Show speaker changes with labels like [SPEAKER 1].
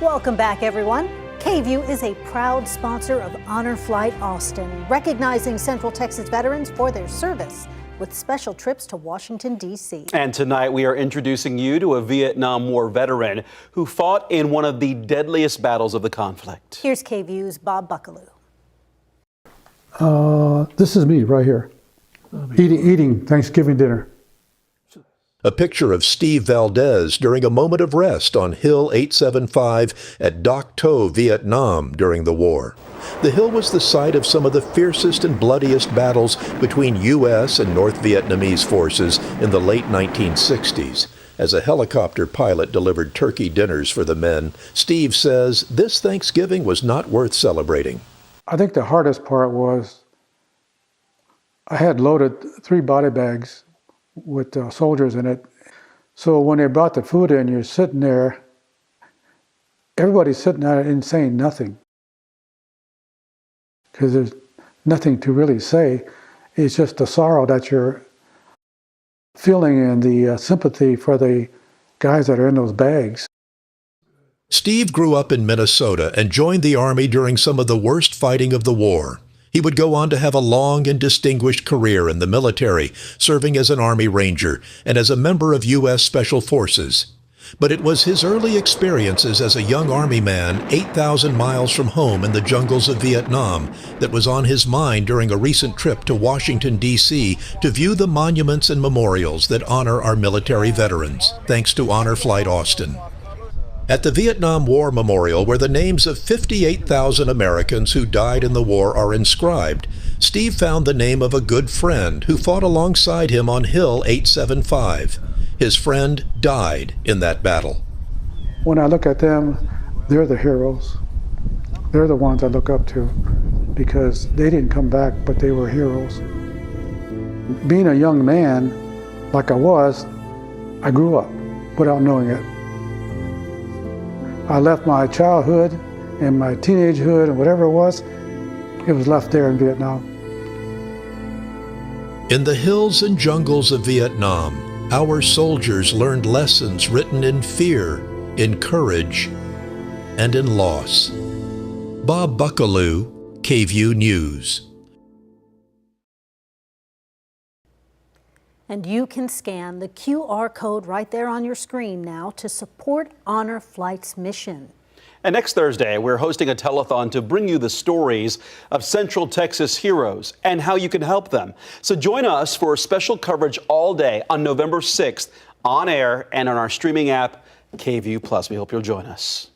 [SPEAKER 1] Welcome back, everyone. KVUE is a proud sponsor of Honor Flight Austin, recognizing Central Texas veterans for their service with special trips to Washington, D.C.
[SPEAKER 2] And tonight we are introducing you to a Vietnam War veteran who fought in one of the deadliest battles of the conflict.
[SPEAKER 1] Here's KVUE's Bob Buckaloo.
[SPEAKER 3] This is me right here, eating Thanksgiving dinner.
[SPEAKER 4] A picture of Steve Valdez during a moment of rest on Hill 875 at Doc To, Vietnam during the war. The hill was the site of some of the fiercest and bloodiest battles between U.S. and North Vietnamese forces in the late 1960s. As a helicopter pilot delivered turkey dinners for the men, Steve says this Thanksgiving was not worth celebrating.
[SPEAKER 3] I think the hardest part was I had loaded 3 body bags with soldiers in it. So when they brought the food in, you're sitting there, everybody's sitting there and saying nothing. Because there's nothing to really say. It's just the sorrow that you're feeling and the sympathy for the guys that are in those bags.
[SPEAKER 4] Steve grew up in Minnesota and joined the Army during some of the worst fighting of the war. He would go on to have a long and distinguished career in the military, serving as an Army Ranger and as a member of U.S. Special Forces. But it was his early experiences as a young Army man 8,000 miles from home in the jungles of Vietnam that was on his mind during a recent trip to Washington, D.C. to view the monuments and memorials that honor our military veterans, thanks to Honor Flight Austin. At the Vietnam War Memorial, where the names of 58,000 Americans who died in the war are inscribed, Steve found the name of a good friend who fought alongside him on Hill 875. His friend died in that battle.
[SPEAKER 3] When I look at them, they're the heroes. They're the ones I look up to because they didn't come back, but they were heroes. Being a young man, like I was, I grew up without knowing it. I left my childhood and my teenagehood and whatever it was left there in Vietnam.
[SPEAKER 4] In the hills and jungles of Vietnam, our soldiers learned lessons written in fear, in courage, and in loss. Bob Buckaloo, KVUE News.
[SPEAKER 1] And you can scan the QR code right there on your screen now to support Honor Flight's mission.
[SPEAKER 2] And next Thursday, we're hosting a telethon to bring you the stories of Central Texas heroes and how you can help them. So join us for special coverage all day on November 6th on air and on our streaming app, KVUE+. We hope you'll join us.